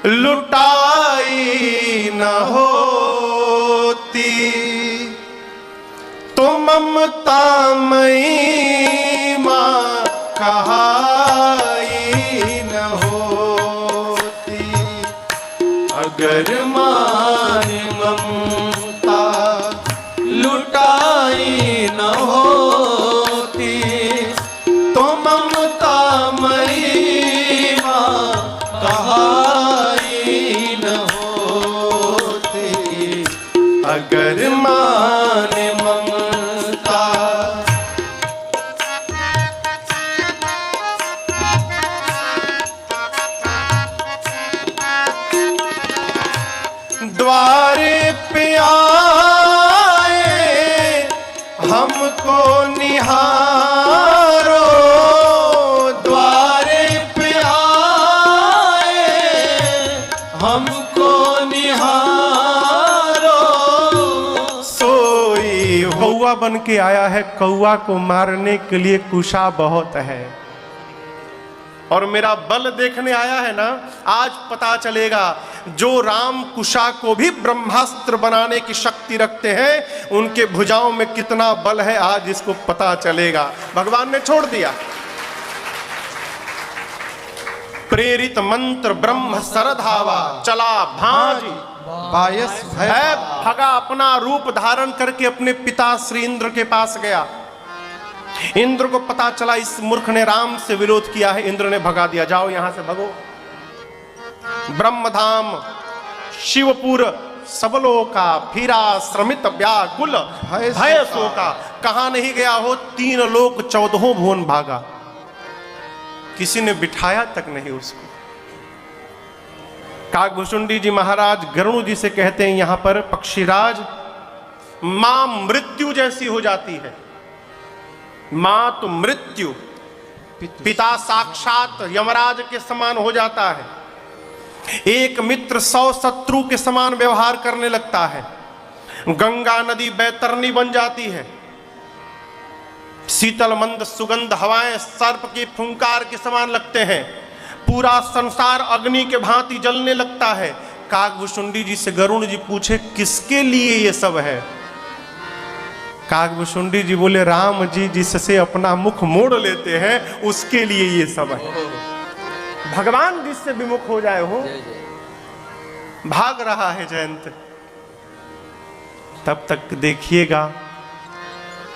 लुटाई न होती तो ममता मई माँ कहाई न होती। अगर माँ ने ममता लुटाई न होती तो ममता मई माँ कहाई न होती। अगर माँ ने ममता द्वारे पे आए हमको निहारो, द्वारे पे आए हमको निहारो। सोई कौआ बन के आया है, कौआ को मारने के लिए कुशा बहुत है। और मेरा बल देखने आया है ना, आज पता चलेगा जो राम कुशा को भी ब्रह्मास्त्र बनाने की शक्ति रखते हैं उनके भुजाओं में कितना बल है, आज इसको पता चलेगा। भगवान ने छोड़ दिया। प्रेरित मंत्र ब्रह्म सरधावा, चला भांजी बायस है भगा, अपना रूप धारण करके अपने पिता श्री इंद्र के पास गया। इंद्र को पता चला इस मूर्ख ने राम से विरोध किया है, इंद्र ने भगा दिया, जाओ यहां से भगो। ब्रह्मधाम शिवपुर सबलों का फिरा श्रमित व्याकुल भय शोका। कहां नहीं गया हो, 3 लोक 14 भुवन भागा, किसी ने बिठाया तक नहीं उसको। काकभुशुंडी जी महाराज गरुड़ जी से कहते हैं यहां पर पक्षीराज, मां मृत्यु जैसी हो जाती है। मां तो मृत्यु, पिता साक्षात यमराज के समान हो जाता है। एक मित्र 100 शत्रु के समान व्यवहार करने लगता है। गंगा नदी बैतरनी बन जाती है। शीतल मंद सुगंध हवाएं सर्प के फुंकार के समान लगते हैं। पूरा संसार अग्नि के भांति जलने लगता है। काकभुशुंडी जी से गरुड़ जी पूछे किसके लिए ये सब है? काकभुशुंडी जी बोले राम जी जिससे अपना मुख मोड़ लेते हैं उसके लिए ये सब है। भगवान जिससे विमुख हो जाए हो, भाग रहा है जयंत, तब तक देखिएगा।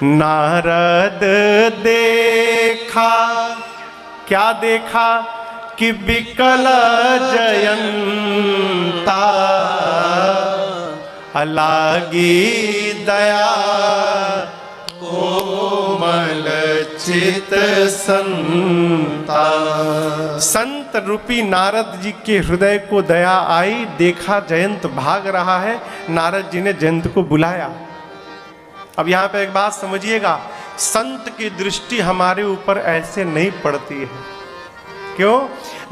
नारद देखा, क्या देखा कि विकल जयंता अलागी दया कोमल चित संता। संत रूपी नारद जी के हृदय को दया आई, देखा जयंत भाग रहा है। नारद जी ने जयंत को बुलाया। अब यहाँ पे एक बात समझिएगा, संत की दृष्टि हमारे ऊपर ऐसे नहीं पड़ती है। क्यों?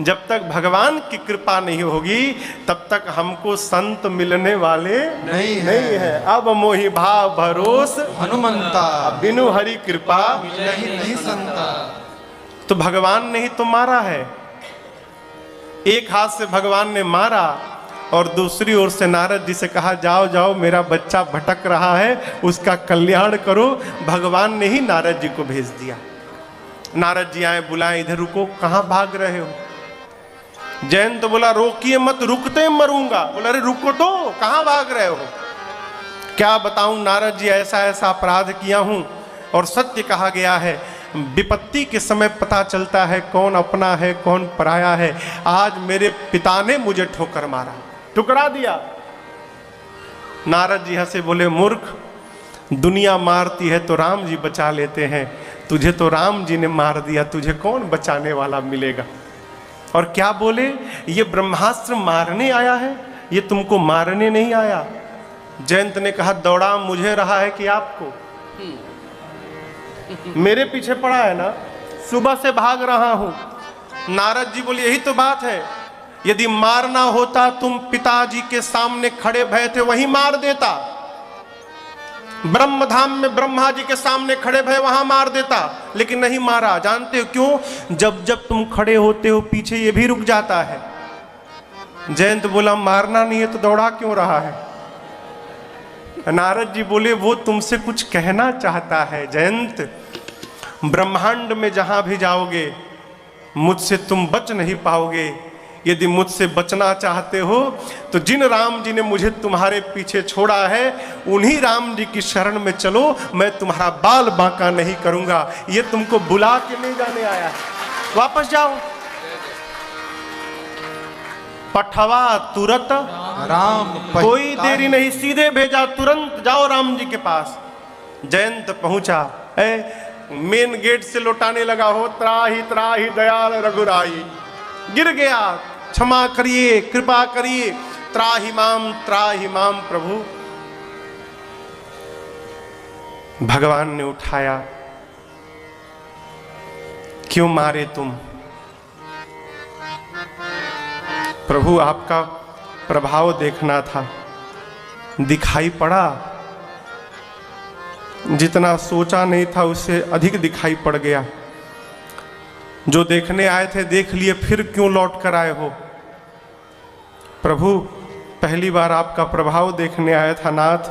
जब तक भगवान की कृपा नहीं होगी तब तक हमको संत मिलने वाले नहीं है। अब मोहि भाव भरोस हनुमंता, बिनु हरि कृपा नहीं संता। तो भगवान ने ही तो मारा है। एक हाथ से भगवान ने मारा और दूसरी ओर से नारद जी से कहा जाओ जाओ मेरा बच्चा भटक रहा है, उसका कल्याण करो। भगवान ने ही नारद जी को भेज दिया। नारद जी आए, बुलाए, इधर रुको, कहां भाग रहे हो? जयंत बोला रोकिए मत, रुकते मरूंगा। बोला अरे रुको तो, कहां भाग रहे हो? क्या बताऊं नारद जी, ऐसा ऐसा अपराध किया हूं। और सत्य कहा गया है विपत्ति के समय पता चलता है कौन अपना है कौन पराया है। आज मेरे पिता ने मुझे ठोकर मारा, ठुकरा दिया। नारद जी हंसे, बोले मूर्ख, दुनिया मारती है तो राम जी बचा लेते हैं, तुझे तो राम जी ने मार दिया, तुझे कौन बचाने वाला मिलेगा। और क्या बोले, ये ब्रह्मास्त्र मारने आया है, ये तुमको मारने नहीं आया। जयंत ने कहा दौड़ा मुझे रहा है कि आपको? मेरे पीछे पड़ा है ना, सुबह से भाग रहा हूं। नारद जी बोले यही तो बात है, यदि मारना होता तुम पिताजी के सामने खड़े भय थे वहीं मार देता। ब्रह्मधाम में ब्रह्मा जी के सामने खड़े भय वहां मार देता, लेकिन नहीं मारा। जानते हो क्यों? जब जब तुम खड़े होते हो पीछे ये भी रुक जाता है। जयंत बोला मारना नहीं है तो दौड़ा क्यों रहा है? नारद जी बोले वो तुमसे कुछ कहना चाहता है जयंत। ब्रह्मांड में जहां भी जाओगे मुझसे तुम बच नहीं पाओगे। यदि मुझसे बचना चाहते हो तो जिन राम जी ने मुझे तुम्हारे पीछे छोड़ा है उन्हीं राम जी की शरण में चलो, मैं तुम्हारा बाल बांका नहीं करूंगा। ये तुमको बुला के ले जाने आया है, वापस जाओ। पठवा तुरत राम कोई देरी नहीं, सीधे भेजा, तुरंत जाओ राम जी के पास। जयंत पहुंचा, मेन गेट से लौटाने लगा हो, त्राही दयाल रघुराई। गिर गया, क्षमा करिए, कृपा करिए, त्राही माम प्रभु। भगवान ने उठाया, क्यों मारे तुम? प्रभु आपका प्रभाव देखना था, दिखाई पड़ा, जितना सोचा नहीं था उससे अधिक दिखाई पड़ गया। जो देखने आए थे देख लिए, फिर क्यों लौट कर आए हो? प्रभु पहली बार आपका प्रभाव देखने आया था नाथ,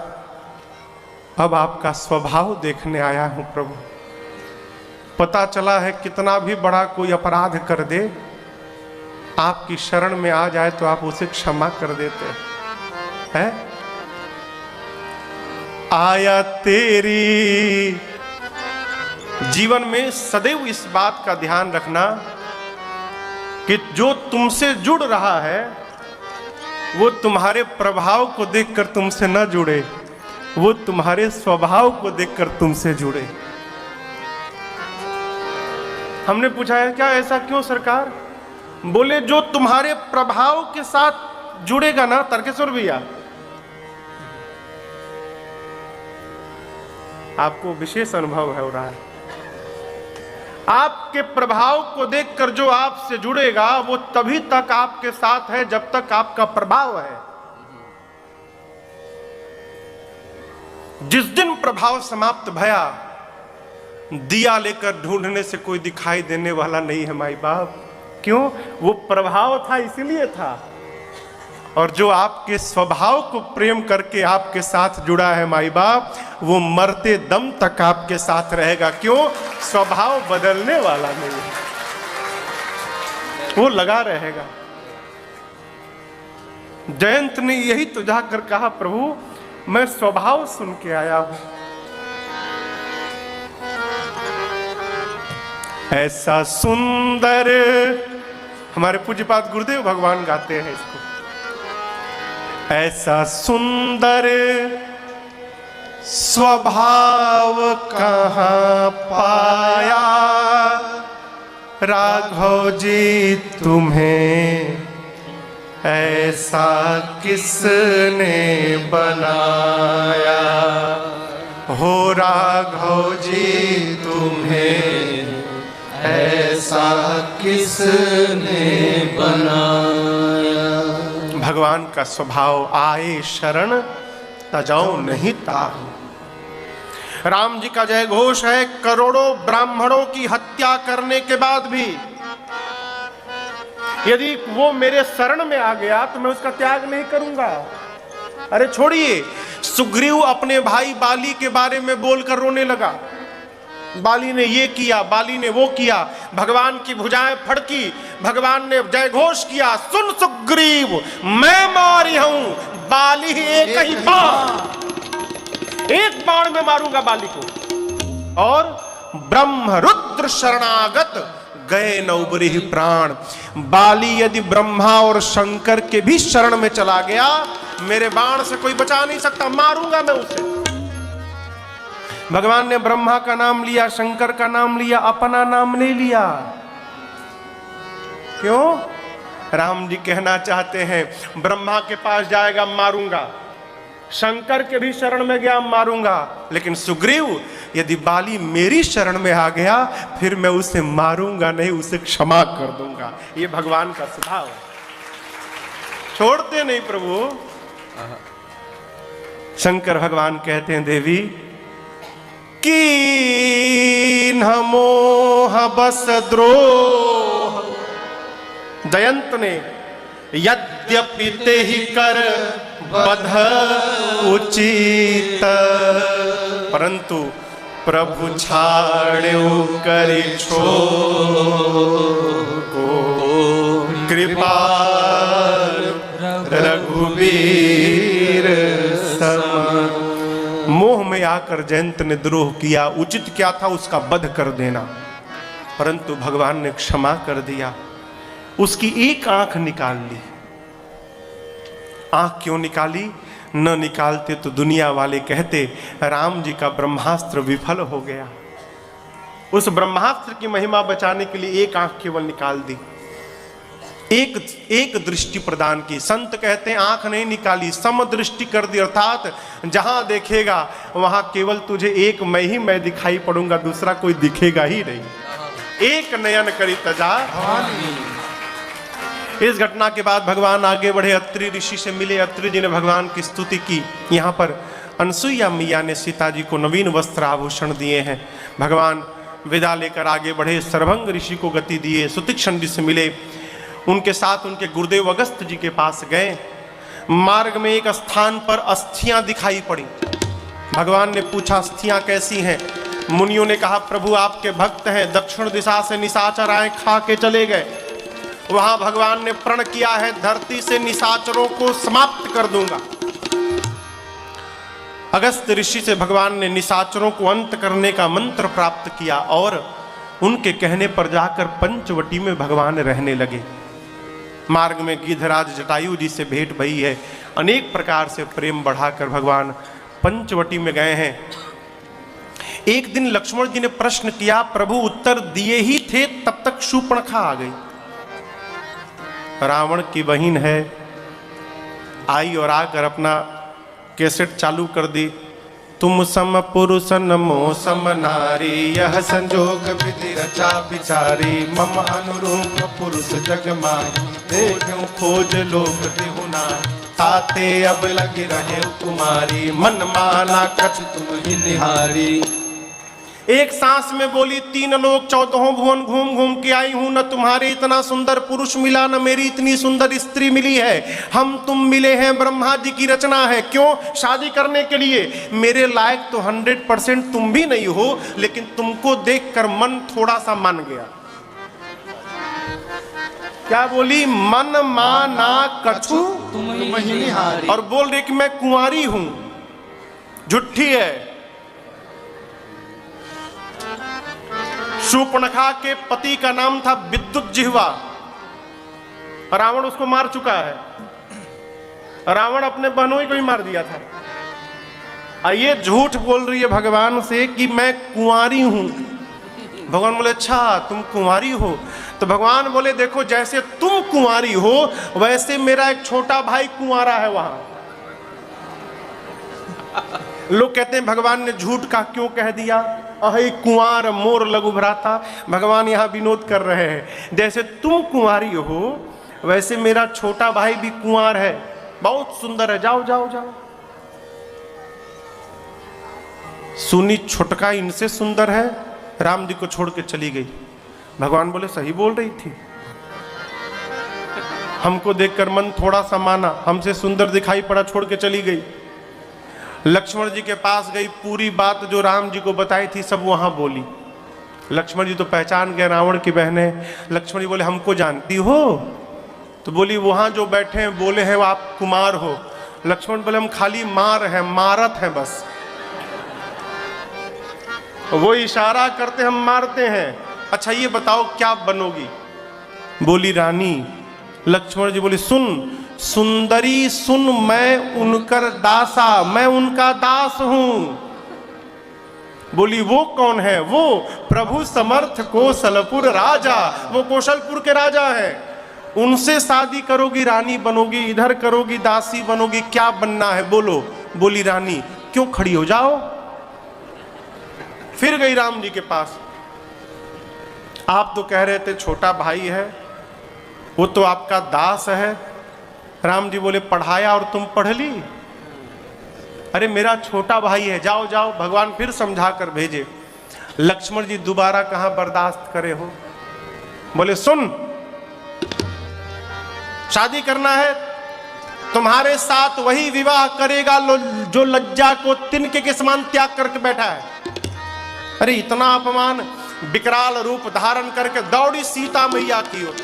अब आपका स्वभाव देखने आया हूं प्रभु। पता चला है कितना भी बड़ा कोई अपराध कर दे, आपकी शरण में आ जाए तो आप उसे क्षमा कर देते हैं। आया तेरी जीवन में सदैव इस बात का ध्यान रखना कि जो तुमसे जुड़ रहा है वो तुम्हारे प्रभाव को देखकर तुमसे न जुड़े, वो तुम्हारे स्वभाव को देखकर तुमसे जुड़े। हमने पूछा है क्या ऐसा क्यों सरकार? बोले जो तुम्हारे प्रभाव के साथ जुड़ेगा ना तर्केश्वर भैया, आपको विशेष अनुभव हो रहा है। आपके प्रभाव को देखकर जो आपसे जुड़ेगा वो तभी तक आपके साथ है जब तक आपका प्रभाव है। जिस दिन प्रभाव समाप्त भया, दिया लेकर ढूंढने से कोई दिखाई देने वाला नहीं है माई बाप। क्यों? वो प्रभाव था इसीलिए था। और जो आपके स्वभाव को प्रेम करके आपके साथ जुड़ा है माई बाप, वो मरते दम तक आपके साथ रहेगा। क्यों? स्वभाव बदलने वाला नहीं है, वो लगा रहेगा। जयंत ने यही तो जाकर कहा, प्रभु मैं स्वभाव सुन के आया हूं। ऐसा सुंदर, हमारे पूज्यपाद गुरुदेव भगवान गाते हैं इसको, ऐसा सुंदर स्वभाव कहाँ पाया राघव जी तुम्हें, ऐसा किसने बनाया हो राघव जी तुम्हें, ऐसा किसने बनाया। भगवान का स्वभाव, आए शरण तजाओ नहीं ताहू। राम जी का जय घोष है, करोड़ों ब्राह्मणों की हत्या करने के बाद भी यदि वो मेरे शरण में आ गया तो मैं उसका त्याग नहीं करूंगा। अरे छोड़िए, सुग्रीव अपने भाई बाली के बारे में बोलकर रोने लगा, बाली ने ये किया, बाली ने वो किया। भगवान की भुजाएं फड़की, भगवान ने जय घोष किया, सुन सुग्रीव मैं मारी हूं बाली एक ही बाण, एक बाण में मारूंगा बाली को। और ब्रह्म रुद्र शरणागत गए नौबरिह प्राण। बाली यदि ब्रह्मा और शंकर के भी शरण में चला गया, मेरे बाण से कोई बचा नहीं सकता, मारूंगा मैं उसे। भगवान ने ब्रह्मा का नाम लिया, शंकर का नाम लिया, अपना नाम नहीं लिया। क्यों? राम जी कहना चाहते हैं ब्रह्मा के पास जाएगा मारूंगा, शंकर के भी शरण में गया मारूंगा, लेकिन सुग्रीव यदि बाली मेरी शरण में आ गया फिर मैं उसे मारूंगा नहीं, उसे क्षमा कर दूंगा। ये भगवान का स्वभाव है, छोड़ते नहीं प्रभु। शंकर भगवान कहते हैं देवी कीन्ह मोह बस द्रोह। जयंत ने यद्यपि ते ही कर बध उचित, परंतु प्रभु छाड़ो करि छो को कृपा रघुबीर सम। मोह में आकर जयंत ने द्रोह किया, उचित क्या था उसका वध कर देना, परंतु भगवान ने क्षमा कर दिया, उसकी एक आंख निकाल ली। आंख क्यों निकाली? न निकालते तो दुनिया वाले कहते राम जी का ब्रह्मास्त्र विफल हो गया। उस ब्रह्मास्त्र की महिमा बचाने के लिए एक आंख केवल निकाल दी, एक दृष्टि प्रदान की। संत कहते हैं आंख नहीं निकाली, सम दृष्टि कर दी, अर्थात जहां देखेगा वहां केवल तुझे एक मैं दिखाई पड़ूंगा, दूसरा कोई दिखेगा ही नहीं। एक नयन करी तजा। इस घटना के बाद भगवान आगे बढ़े, अत्रि ऋषि से मिले। अत्रि जी ने भगवान की स्तुति की। यहाँ पर अनसुईया मैया ने सीता जी को नवीन वस्त्र आभूषण दिए हैं। भगवान विदा लेकर आगे बढ़े, सर्वभंग ऋषि को गति दिए, सुतीक्षण जी से मिले, उनके साथ उनके गुरुदेव अगस्त जी के पास गए। मार्ग में एक स्थान पर अस्थियां दिखाई पड़ी। भगवान ने पूछा अस्थियां कैसी हैं? मुनियों ने कहा प्रभु आपके भक्त हैं, दक्षिण दिशा से निशाचर आए खा के चले गए। वहां भगवान ने प्रण किया है धरती से निशाचरों को समाप्त कर दूंगा। अगस्त ऋषि से भगवान ने निशाचरों को अंत करने का मंत्र प्राप्त किया और उनके कहने पर जाकर पंचवटी में भगवान रहने लगे। मार्ग में गिधराज जटायु जी से भेंट भई है। अनेक प्रकार से प्रेम बढ़ाकर भगवान पंचवटी में गए हैं। एक दिन लक्ष्मण जी ने प्रश्न किया, प्रभु उत्तर दिए ही थे तब तक शूर्पणखा आ गई। रावण की बहन है, आई और आकर अपना कैसेट चालू कर दी। तुम सम पुरुष नमो सम नारी, यह संजोग विधि रचा विचारी। मम अनुरूप पुरुष जग माही, देखूं खोज लोक देहुना। ताते अब लगी रहे कुमारी, मन माना कछ तुम ही निहारी। एक सांस में बोली, तीन लोक चौदहों भुवन घूम घूम के आई हूं, न तुम्हारे इतना सुंदर पुरुष मिला, न मेरी इतनी सुंदर स्त्री मिली है। हम तुम मिले हैं, ब्रह्मा जी की रचना है। क्यों? शादी करने के लिए। मेरे लायक तो 100% तुम भी नहीं हो, लेकिन तुमको देखकर मन थोड़ा सा मान गया। क्या बोली? मन माना कछु तुम ही निहारी। और बोल रही कि मैं कुंवारी हूं। झूठी है। शूर्पणखा के पति का नाम था विद्युत जिह्वा। रावण उसको मार चुका है। रावण अपने बहनों को ही मार दिया था। ये झूठ बोल रही है भगवान से कि मैं कुंवारी हूं। भगवान बोले अच्छा तुम कुंवारी हो? तो भगवान बोले देखो जैसे तुम कुंवारी हो वैसे मेरा एक छोटा भाई कुंवारा है वहां। लोग कहते हैं भगवान ने झूठ का क्यों कह दिया? अहि कुंवार मोर लघु भ्राता। भगवान यहाँ विनोद कर रहे हैं, जैसे तुम कुंवारी हो वैसे मेरा छोटा भाई भी कुंवार है, बहुत सुंदर है, जाओ जाओ जाओ। सुनी छुटका इनसे सुंदर है, राम जी को छोड़ के चली गई। भगवान बोले सही बोल रही थी, हमको देखकर मन थोड़ा सा माना, हमसे सुंदर दिखाई पड़ा, छोड़ के चली गई। लक्ष्मण जी के पास गई, पूरी बात जो राम जी को बताई थी सब वहां बोली। लक्ष्मण जी तो पहचान गए रावण की बहन है। लक्ष्मण जी बोले हमको जानती हो? तो बोली वहां जो बैठे हैं बोले हैं आप कुमार हो। लक्ष्मण बोले हम खाली मार हैं, मारत हैं बस, वो इशारा करते हम मारते हैं। अच्छा ये बताओ क्या बनोगी? बोली रानी। लक्ष्मण जी बोले सुन सुंदरी सुन, मैं उनकर दासा, मैं उनका दास हूं। बोली वो कौन है? वो प्रभु समर्थ कौशलपुर राजा, वो कौशलपुर के राजा हैं। उनसे शादी करोगी रानी बनोगी, इधर करोगी दासी बनोगी, क्या बनना है बोलो? बोली रानी क्यों खड़ी हो जाओ। फिर गई राम जी के पास। आप तो कह रहे थे छोटा भाई है, वो तो आपका दास है। राम जी बोले पढ़ाया और तुम पढ़ ली? अरे मेरा छोटा भाई है, जाओ जाओ। भगवान फिर समझा कर भेजे। लक्ष्मण जी दोबारा कहां बर्दाश्त करे हो। बोले सुन शादी करना है, तुम्हारे साथ वही विवाह करेगा जो लज्जा को तिनके के समान त्याग करके बैठा है। अरे इतना अपमान! विकराल रूप धारण करके दौड़ी सीता मैया की ओर।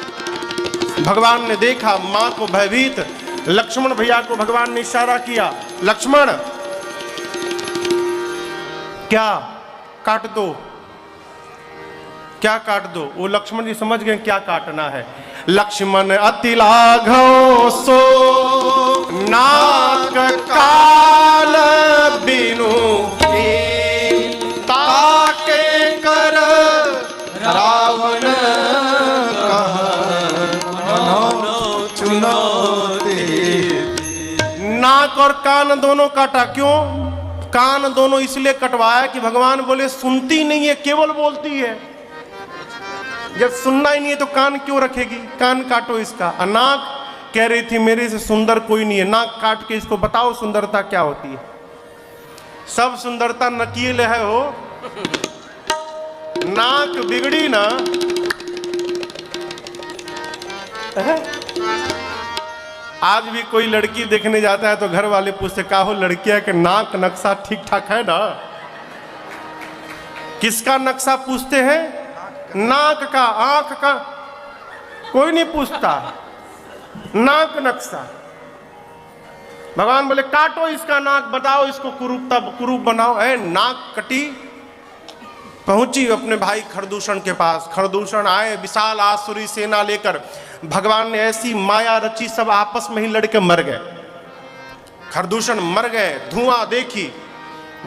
भगवान ने देखा मां को भयभीत, लक्ष्मण भैया को भगवान ने इशारा किया, लक्ष्मण क्या काट दो, क्या काट दो। वो लक्ष्मण जी समझ गए क्या काटना है। लक्ष्मण अति लाघव सो नाक काल बिनु ताके कर रावण चुनौती। नाक और कान दोनों काटा। क्यों कान दोनों? इसलिए कटवाया कि भगवान बोले सुनती नहीं है, केवल बोलती है। जब सुनना ही नहीं है तो कान क्यों रखेगी? कान काटो इसका। नाक कह रही थी मेरे से सुंदर कोई नहीं है, नाक काट के इसको बताओ सुंदरता क्या होती है। सब सुंदरता नकील है हो। नाक बिगड़ी ना आज भी कोई लड़की देखने जाता है तो घर वाले पूछते का हो लड़कियां के नाक नक्शा ठीक ठाक है ना? किसका नक्शा पूछते हैं? नाक का, आंख का कोई नहीं पूछता, नाक नक्शा। भगवान बोले काटो इसका नाक, बताओ इसको कुरूप बनाओ। है नाक कटी, पहुंची अपने भाई खरदूषण के पास। खरदूषण आए विशाल आसुरी सेना लेकर। भगवान ने ऐसी माया रची, सब आपस में ही लड़के मर गए। खरदूषण मर गए। धुआं देखी,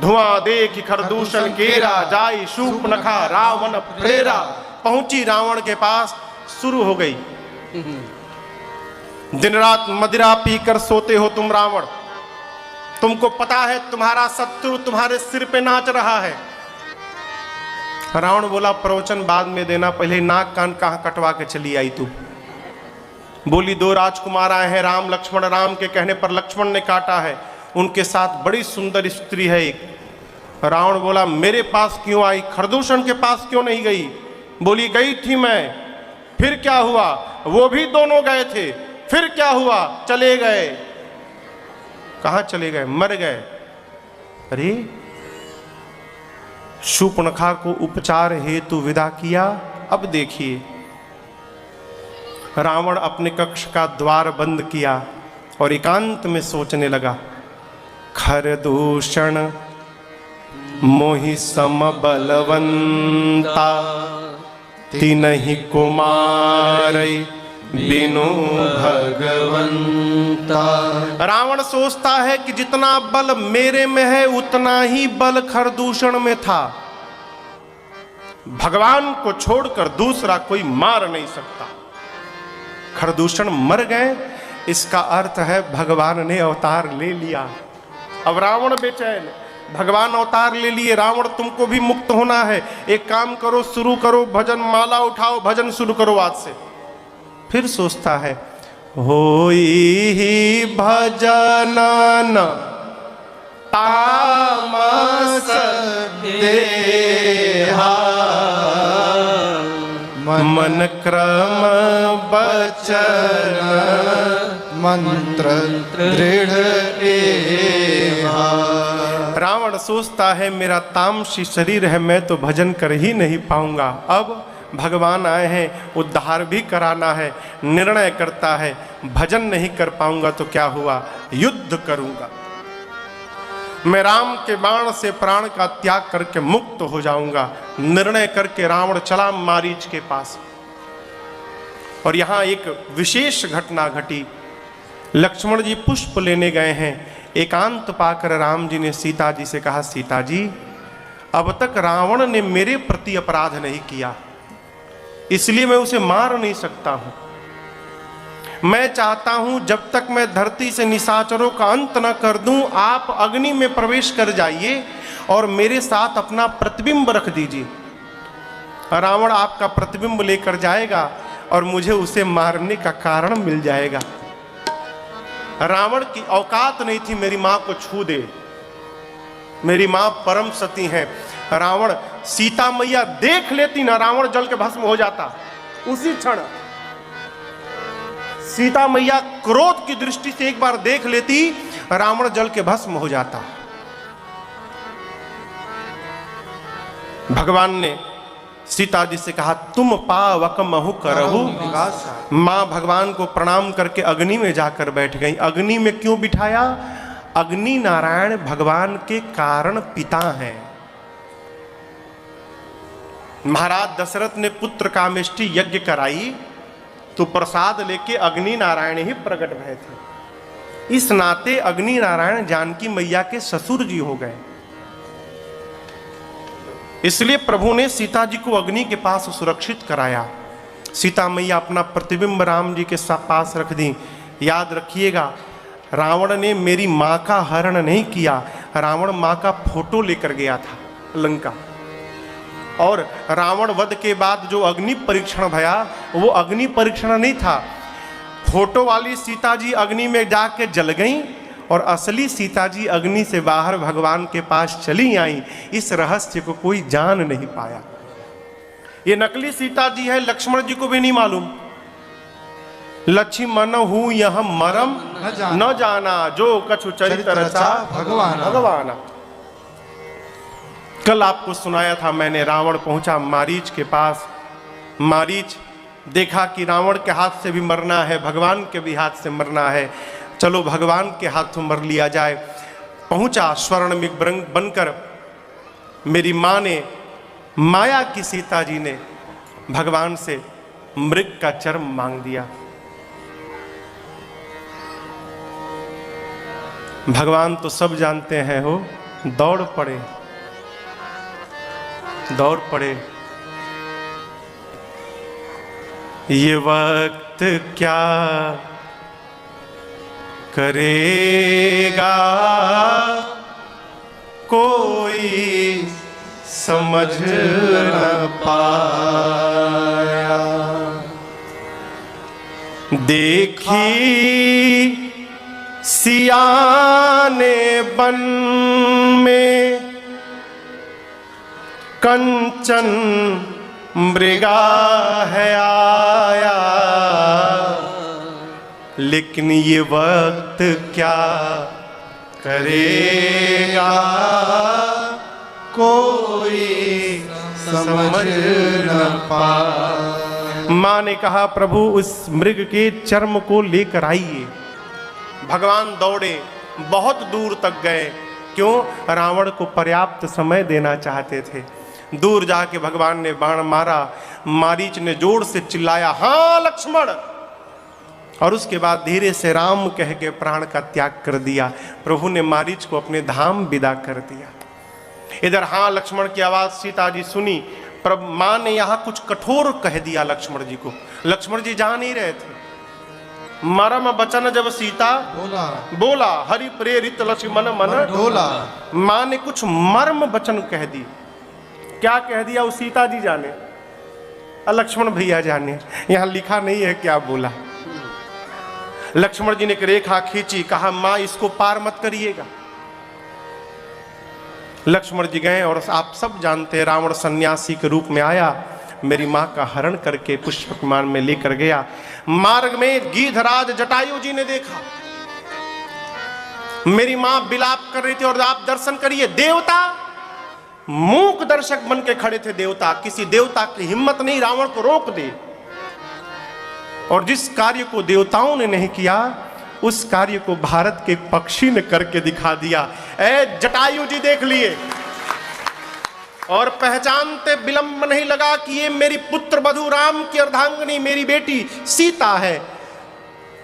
धुआं देखी खरदूषण केरा, जाई शूर्पणखा रावण प्रेरा। पहुंची रावण के पास, शुरू हो गई। दिन रात मदिरा पीकर सोते हो तुम रावण, तुमको पता है तुम्हारा शत्रु तुम्हारे सिर पे नाच रहा है। रावण बोला प्रवचन बाद में देना, पहले नाक कान कहां कटवा के चली आई तू? बोली दो राजकुमार आए हैं, राम लक्ष्मण। राम के कहने पर लक्ष्मण ने काटा है, उनके साथ बड़ी सुंदर स्त्री है एक। रावण बोला मेरे पास क्यों आई, खरदूषण के पास क्यों नहीं गई? बोली गई थी मैं, फिर क्या हुआ? वो भी दोनों गए थे, फिर क्या हुआ? चले गए। कहां चले गए? मर गए। अरे शूर्पणखा को उपचार हेतु विदा किया। अब देखिए रावण अपने कक्ष का द्वार बंद किया और एकांत में सोचने लगा। खरदूषण मोहि सम बलवंता, तिनहि कुमार बिनु भगवंता। रावण सोचता है कि जितना बल मेरे में है उतना ही बल खरदूषण में था। भगवान को छोड़कर दूसरा कोई मार नहीं सकता। खरदूषण मर गए, इसका अर्थ है भगवान ने अवतार ले लिया। अब रावण बेचैन, भगवान अवतार ले लिए, रावण तुमको भी मुक्त होना है। एक काम करो, शुरू करो भजन, माला उठाओ, भजन शुरू करो आज से। फिर सोचता है होई भजन तामस देहा, मन क्रम बचन मंत्र दृढ़ एवा। रावण सोचता है मेरा तामसी शरीर है, मैं तो भजन कर ही नहीं पाऊंगा। अब भगवान आए हैं, उद्धार भी कराना है। निर्णय करता है भजन नहीं कर पाऊंगा तो क्या हुआ, युद्ध करूंगा। मैं राम के बाण से प्राण का त्याग करके मुक्त हो जाऊंगा। निर्णय करके रावण चला मारीच के पास। और यहां एक विशेष घटना घटी। लक्ष्मण जी पुष्प लेने गए हैं। एकांत पाकर राम जी ने सीता जी से कहा, सीता जी अब तक रावण ने मेरे प्रति अपराध नहीं किया, इसलिए मैं उसे मार नहीं सकता हूं। मैं चाहता हूं जब तक मैं धरती से निशाचरों का अंत न कर दूं, आप अग्नि में प्रवेश कर जाइए और मेरे साथ अपना प्रतिबिंब रख दीजिए। रावण आपका प्रतिबिंब लेकर जाएगा और मुझे उसे मारने का कारण मिल जाएगा। रावण की औकात नहीं थी मेरी मां को छू दे। मेरी मां परम सती है। रावण सीता मैया देख लेती ना, रावण जल के भस्म हो जाता उसी क्षण। सीता मैया क्रोध की दृष्टि से एक बार देख लेती, रावण जल के भस्म हो जाता। भगवान ने सीता जी से कहा, तुम पावक महु करहु। मां भगवान को प्रणाम करके अग्नि में जाकर बैठ गई। अग्नि में क्यों बिठाया? अग्नि नारायण भगवान के कारण पिता हैं। महाराज दशरथ ने पुत्र कामेष्टि यज्ञ कराई तो प्रसाद लेके अग्नि नारायण ही प्रकट भये थे। इस नाते अग्नि नारायण जानकी मैया के ससुर जी हो गए। इसलिए प्रभु ने सीता जी को अग्नि के पास सुरक्षित कराया। सीता मैया अपना प्रतिबिंब राम जी के पास रख दी। याद रखिएगा, रावण ने मेरी मां का हरण नहीं किया, रावण मां का फोटो लेकर गया था लंका। और रावण वध के बाद जो अग्नि परीक्षण भया वो अग्नि परीक्षण नहीं था। फोटो वाली सीता जी अग्नि में जाके जल गई और असली सीता जी अग्नि से बाहर भगवान के पास चली आई। इस रहस्य को कोई जान नहीं पाया। ये नकली सीता जी है, लक्ष्मण जी को भी नहीं मालूम। लक्ष्मण हूं यह मरम न जाना, जो कछु चरित्र रचा भगवान। कल आपको सुनाया था मैंने, रावण पहुंचा मारीच के पास। मारीच देखा कि रावण के हाथ से भी मरना है, भगवान के भी हाथ से मरना है, चलो भगवान के हाथों मर लिया जाए। पहुंचा स्वर्ण में बनकर। मेरी मां ने, माया की सीता जी ने भगवान से मृग का चर्म मांग दिया। भगवान तो सब जानते हैं हो, दौड़ पड़े। ये वक्त क्या करेगा कोई समझ न पाया। देखी सियाने बन में कंचन मृगा है आया, लेकिन ये वक्त क्या करेगा कोई समझ न पाए। मां ने कहा, प्रभु उस मृग के चर्म को लेकर आइए। भगवान दौड़े, बहुत दूर तक गए। क्यों? रावण को पर्याप्त समय देना चाहते थे। दूर जाके भगवान ने बाण मारा। मारीच ने जोर से चिल्लाया, हाँ लक्ष्मण, और उसके बाद धीरे से राम कह के प्राण का त्याग कर दिया। प्रभु ने मारीच को अपने धाम विदा कर दिया। इधर हाँ लक्ष्मण की आवाज सीता जी सुनी। प्रभु मां ने यहाँ कुछ कठोर कह दिया लक्ष्मण जी को। लक्ष्मण जी जा नहीं रहे थे। मरम वचन जब सीता बोला हरि प्रेरित लक्ष्मण मन डोला। मां ने कुछ मर्म वचन कह दी। क्या कह दिया वो सीता जी जाने, लक्ष्मण भैया जाने। यहां लिखा नहीं है क्या बोला। लक्ष्मण जी ने एक रेखा खींची, कहा मां इसको पार मत करिएगा। लक्ष्मण जी गए और आप सब जानते हैं रावण सन्यासी के रूप में आया, मेरी मां का हरण करके पुष्पक विमान में लेकर गया। मार्ग में गीधराज जटायु जी ने देखा, मेरी मां बिलाप कर रही थी और आप दर्शन करिए, देवता मूक दर्शक बन के खड़े थे। देवता, किसी देवता की हिम्मत नहीं रावण को रोक दे। और जिस कार्य को देवताओं ने नहीं किया उस कार्य को भारत के पक्षी ने करके दिखा दिया। ए जटायु जी देख लिए और पहचानते विलंब नहीं लगा कि ये मेरी पुत्र वधू राम की अर्धांगिनी मेरी बेटी सीता है।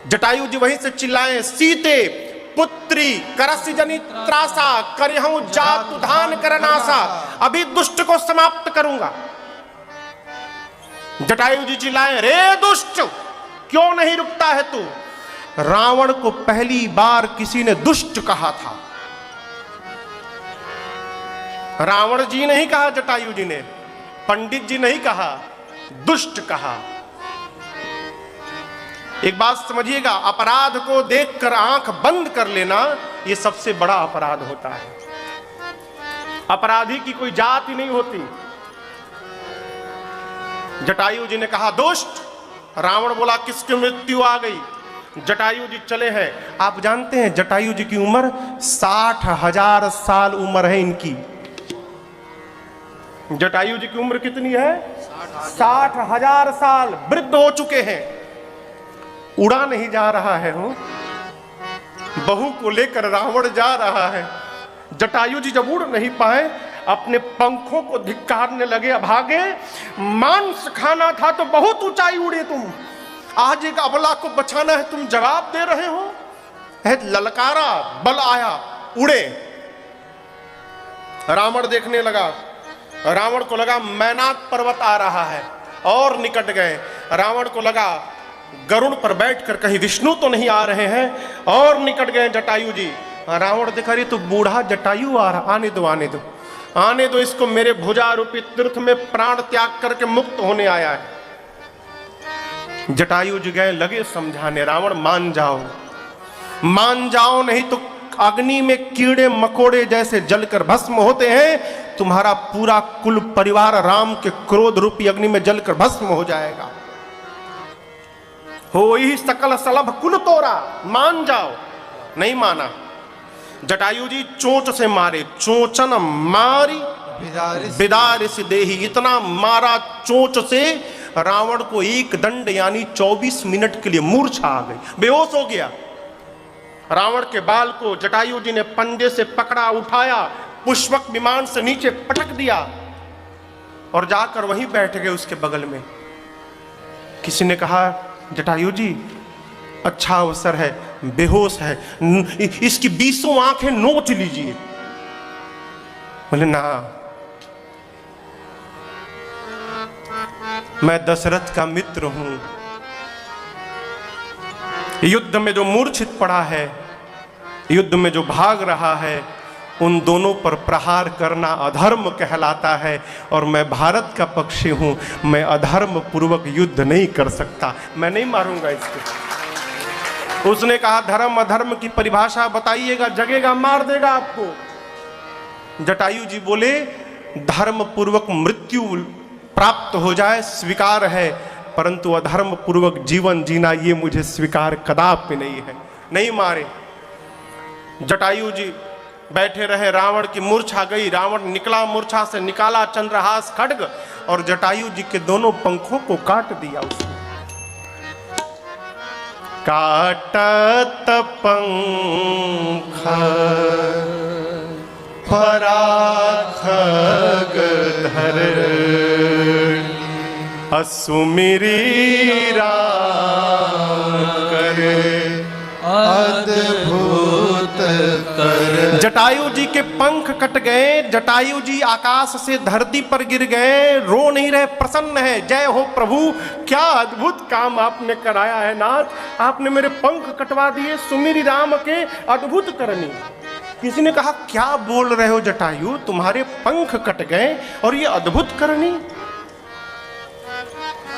जटायु जी वहीं से चिल्लाए, सीते पुत्री करस्य जनि त्रासा करहूं जातु धान करनासा, अभी दुष्ट को समाप्त करूंगा। जटायु जी चिल्लाए, रे दुष्ट क्यों नहीं रुकता है तू? रावण को पहली बार किसी ने दुष्ट कहा था। रावण जी नहीं कहा, जटायु जी ने, पंडित जी नहीं कहा, दुष्ट कहा। एक बात समझिएगा, अपराध को देखकर आंख बंद कर लेना यह सबसे बड़ा अपराध होता है। अपराधी की कोई जाति नहीं होती। जटायु जी ने कहा दुष्ट। रावण बोला किसकी मृत्यु आ गई? जटायु जी चले हैं। आप जानते हैं जटायु जी की उम्र 60,000 साल उम्र है इनकी। जटायु जी की उम्र कितनी है? 60,000 साल। वृद्ध हो चुके हैं, उड़ा नहीं जा रहा है। हो बहू को लेकर रावण जा रहा है। जटायु जी जब उड़ नहीं पाए, अपने पंखों को धिक्कारने लगे, अभागे, मांस खाना था तो बहुत ऊंचाई उड़े तुम, आज एक अबला को बचाना है, तुम जवाब दे रहे हो। ललकारा, बल आया, उड़े। रावण देखने लगा, रावण को लगा मैनाक पर्वत आ रहा है, और निकट गए। रावण को लगा गरुड़ पर बैठकर कहीं विष्णु तो नहीं आ रहे हैं, और निकट गए जटायु जी। रावण देखा रही तो बूढ़ा जटायु आ रहा, आने दो आने दो आने दो इसको, मेरे भुजा रूपी तीर्थ में प्राण त्याग करके मुक्त होने आया है। जटायु जी गए, लगे समझाने, रावण मान जाओ नहीं तो अग्नि में कीड़े मकोड़े जैसे जलकर भस्म होते हैं, तुम्हारा पूरा कुल परिवार राम के क्रोध रूपी अग्नि में जलकर भस्म हो जाएगा। हो ही सकल सलभ कुल तोरा, मान जाओ। नहीं माना। जटायु जी चोंच से मारे, चोंचन मारी बिदारिस देही, इतना मारा चोंच से रावण को एक दंड यानी 24 मिनट के लिए मूर्छा आ गई, बेहोश हो गया। रावण के बाल को जटायु जी ने पंजे से पकड़ा, उठाया, पुष्पक विमान से नीचे पटक दिया और जाकर वहीं बैठ गए उसके बगल में। किसी ने कहा जटायु जी अच्छा अवसर है, बेहोश है, इसकी 20 आंखें नोच लीजिए। बोले ना, मैं दशरथ का मित्र हूं, युद्ध में जो मूर्छित पड़ा है, युद्ध में जो भाग रहा है, उन दोनों पर प्रहार करना अधर्म कहलाता है, और मैं भारत का पक्षी हूं, मैं अधर्म पूर्वक युद्ध नहीं कर सकता, मैं नहीं मारूंगा इसको। उसने कहा धर्म अधर्म की परिभाषा बताइएगा, जगेगा मार देगा आपको। जटायु जी बोले धर्म पूर्वक मृत्यु प्राप्त हो जाए स्वीकार है, परंतु अधर्म पूर्वक जीवन जीना ये मुझे स्वीकार कदापि नहीं है। नहीं मारे। जटायु जी बैठे रहे, रावण की मूर्छा गई, रावण निकला मूर्छा से, निकाला चंद्रहास खड्ग और जटायु जी के दोनों पंखों को काट दिया उसने। काटत पंख पराखग धर, असुमिरी राम करे अद्भुत कर। जटायु जी के पंख कट गए, जटायु जी आकाश से धरती पर गिर गए, रो नहीं रहे, प्रसन्न है। जय हो प्रभु, क्या अद्भुत काम आपने कराया है नाथ, आपने मेरे पंख कटवा दिए, सुमिरी राम के अद्भुत करनी। किसी ने कहा क्या बोल रहे हो जटायु, तुम्हारे पंख कट गए और ये अद्भुत करनी।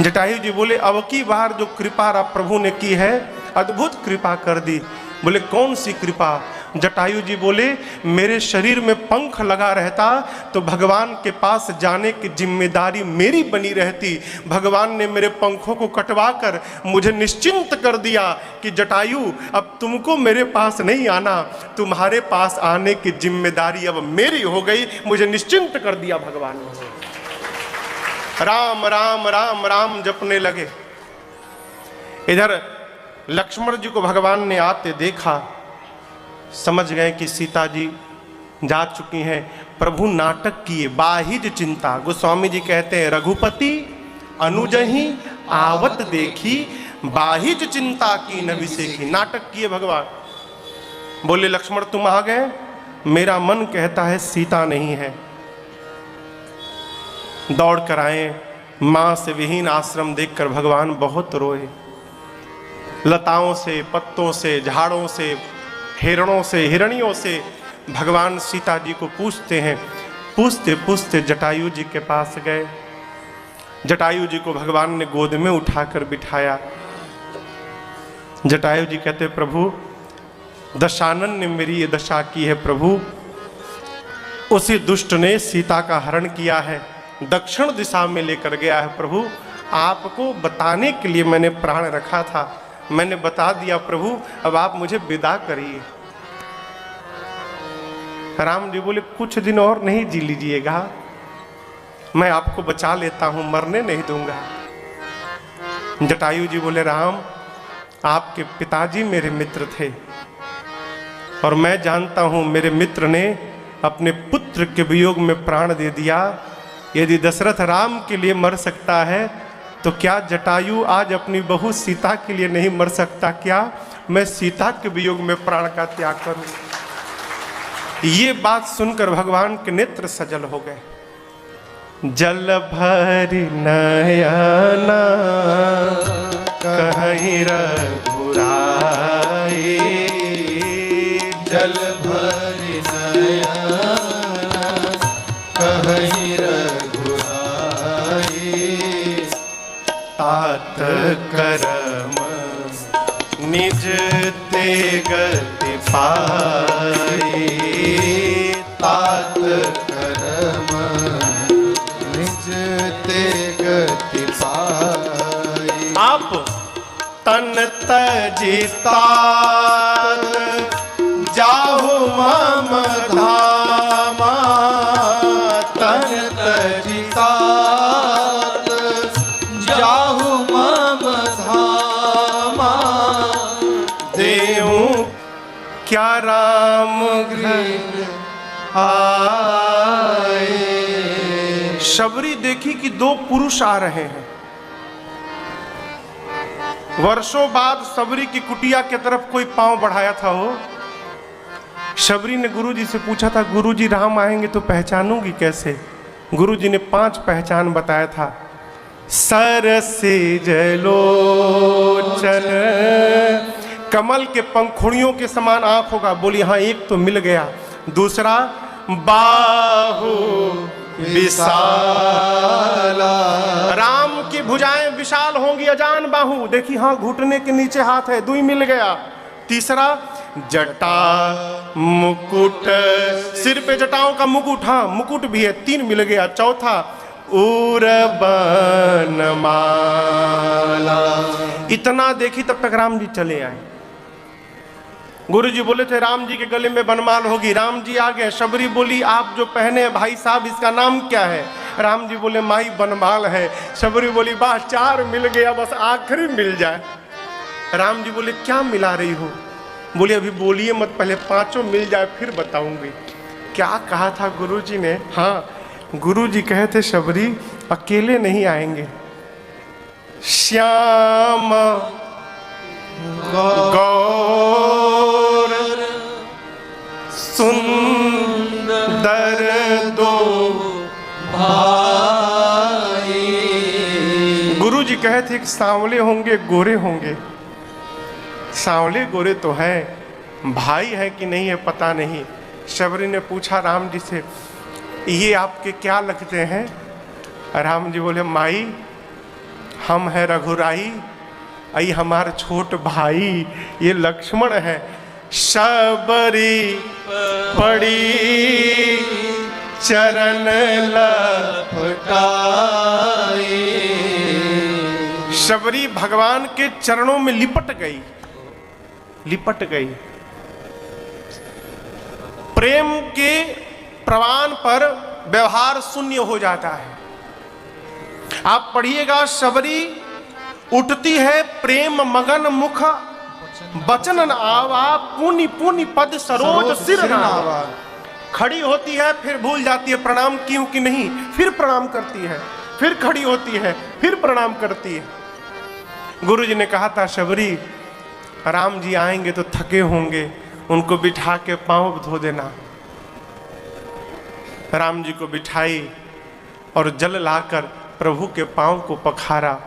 जटायु जी बोले अब की बार जो कृपा प्रभु ने की है, अद्भुत कृपा कर दी। बोले कौन सी कृपा? जटायु जी बोले मेरे शरीर में पंख लगा रहता तो भगवान के पास जाने की जिम्मेदारी मेरी बनी रहती। भगवान ने मेरे पंखों को कटवा कर मुझे निश्चिंत कर दिया कि जटायु अब तुमको मेरे पास नहीं आना, तुम्हारे पास आने की जिम्मेदारी अब मेरी हो गई, मुझे निश्चिंत कर दिया भगवान ने। राम राम राम राम जपने लगे। इधर लक्ष्मण जी को भगवान ने आते देखा, समझ गए कि सीता जी जा चुकी हैं। प्रभु नाटक किए, बाहिज चिंता। गोस्वामी जी कहते हैं रघुपति अनुजहि आवत देखी, बाहिज चिंता की न विसेखी। नाटक किए भगवान। बोले लक्ष्मण तुम आ गए, मेरा मन कहता है सीता नहीं है। दौड़ कर आए, मां से विहीन आश्रम देखकर भगवान बहुत रोए। लताओं से, पत्तों से, झाड़ों से, हिरणों से, हिरणियों से भगवान सीता जी को पूछते हैं। पूछते पूछते जटायु जी के पास गए। जटायु जी को भगवान ने गोद में उठाकर बिठाया। जटायु जी कहते प्रभु दशानन ने मेरी ये दशा की है प्रभु, उसी दुष्ट ने सीता का हरण किया है, दक्षिण दिशा में लेकर गया है प्रभु, आपको बताने के लिए मैंने प्राण रखा था, मैंने बता दिया प्रभु, अब आप मुझे विदा करिए। राम जी बोले कुछ दिन और नहीं जी लीजिएगा, मैं आपको बचा लेता हूं, मरने नहीं दूंगा। जटायु जी बोले राम, आपके पिताजी मेरे मित्र थे और मैं जानता हूं मेरे मित्र ने अपने पुत्र के वियोग में प्राण दे दिया। यदि दशरथ राम के लिए मर सकता है तो क्या जटायु आज अपनी बहू सीता के लिए नहीं मर सकता? क्या मैं सीता के वियोग में प्राण का त्याग करूं? ये बात सुनकर भगवान के नेत्र सजल हो गए। जल भरि नयना कहीं रघुराई, जल भरि नयना कहीं रघुराई, तात करम निज ते गति पाई, तात करम निज ते गति पाई। आप तन तजिता जाहु मम धामा, तन तजिता जाहु मम धामा, देहूं क्या राम गृह आए। शबरी देखी कि दो पुरुष आ रहे हैं। वर्षों बाद शबरी की कुटिया की तरफ कोई पांव बढ़ाया था। वो शबरी ने गुरुजी से पूछा था, गुरुजी राम आएंगे तो पहचानूंगी कैसे? गुरुजी ने 5 पहचान बताया था। सरसिज लोचन, कमल के पंखुड़ियों के समान आंख होगा। बोली हाँ, एक तो मिल गया। दूसरा बाहु विशाला, राम की भुजाएं विशाल होंगी, अजान बाहु। देखी हाँ, घुटने के नीचे हाथ है, 2 मिल गया। तीसरा जटा मुकुट, सिर पे जटाओं का मुकुट, हाँ मुकुट भी है, 3 मिल गया। चौथा उरबन माला। इतना देखी तब तक राम जी चले आए। गुरु जी बोले थे राम जी के गले में बनमाल होगी। राम जी आ गए। शबरी बोली आप जो पहने हैं भाई साहब, इसका नाम क्या है? राम जी बोले माई बनमाल है। शबरी बोली वाह, 4 मिल गया, बस आखिरी मिल जाए। राम जी बोले क्या मिला रही हो? बोले अभी बोलिए मत, पहले 5 मिल जाए फिर बताऊंगी। क्या कहा था गुरु जी ने? हाँ, गुरु जी कहे थे शबरी अकेले नहीं आएंगे, श्याम गौर सुंदर दो भाई। गुरु जी कहे थे कि सांवले होंगे गोरे होंगे। सांवले गोरे तो हैं, भाई है कि नहीं है पता नहीं। शबरी ने पूछा राम जी से, ये आपके क्या लगते हैं? राम जी बोले माई हम है रघुराई, आई हमारा छोट भाई ये लक्ष्मण है। शबरी पड़ी चरण लपटाई, शबरी भगवान के चरणों में लिपट गई। प्रेम के प्रवान पर व्यवहार शून्य हो जाता है। आप पढ़िएगा, शबरी उठती है प्रेम मगन मुख बचन आवा, पुनि पुनि पद सरोज सिर नावा। खड़ी होती है फिर भूल जाती है प्रणाम क्यों कि नहीं, फिर प्रणाम करती है, फिर खड़ी होती है, फिर प्रणाम करती है। गुरु जी ने कहा था शबरी राम जी आएंगे तो थके होंगे, उनको बिठा के पांव धो देना। राम जी को बिठाई और जल लाकर प्रभु के पांव को पखारा।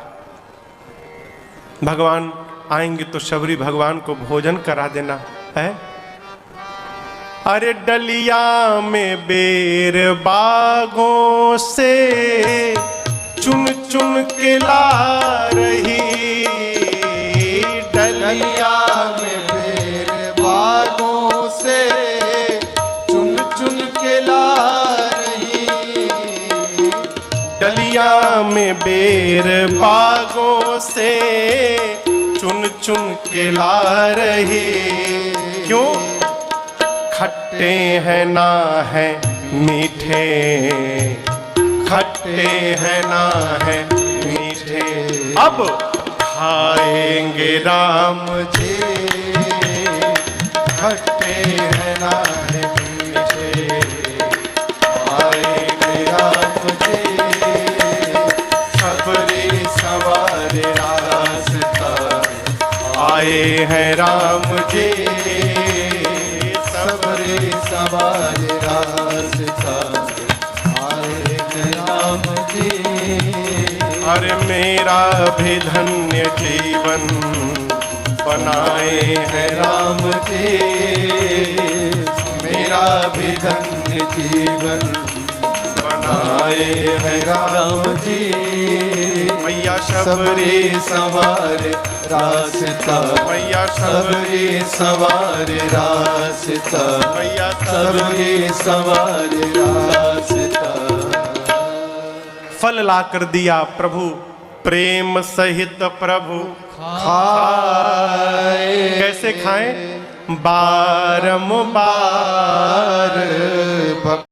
भगवान आएंगे तो शबरी भगवान को भोजन करा देना है। अरे डलिया में बेर बागों से चुन चुन के ला रही, डलिया में बेर बागों से चुन चुन के ला रही, डलिया में बेर बागों से चुन चुन के ला रही। क्यों? खट्टे हैं ना है मीठे, खट्टे हैं ना है मीठे, अब खाएंगे राम जी। खट्टे हैं ना है मीठे, आएंगे राम जी। सबरी सवारे रास्ता, आए हैं राम जी। सबरी सवारे रास्ता, आएंगे राम जी। अरे मेरा भी धन्य जीवन बनाए हैं राम जी। मेरा भी धन्य जीवन बनाए हैं राम जी। मैया सबरी सवार रास्ता, मैया सबरी सवार रास्ता, मैया सबरी सवार रास्ता। फल ला कर दिया प्रभु प्रेम सहित प्रभु। खाए कैसे खाएं? बारंबार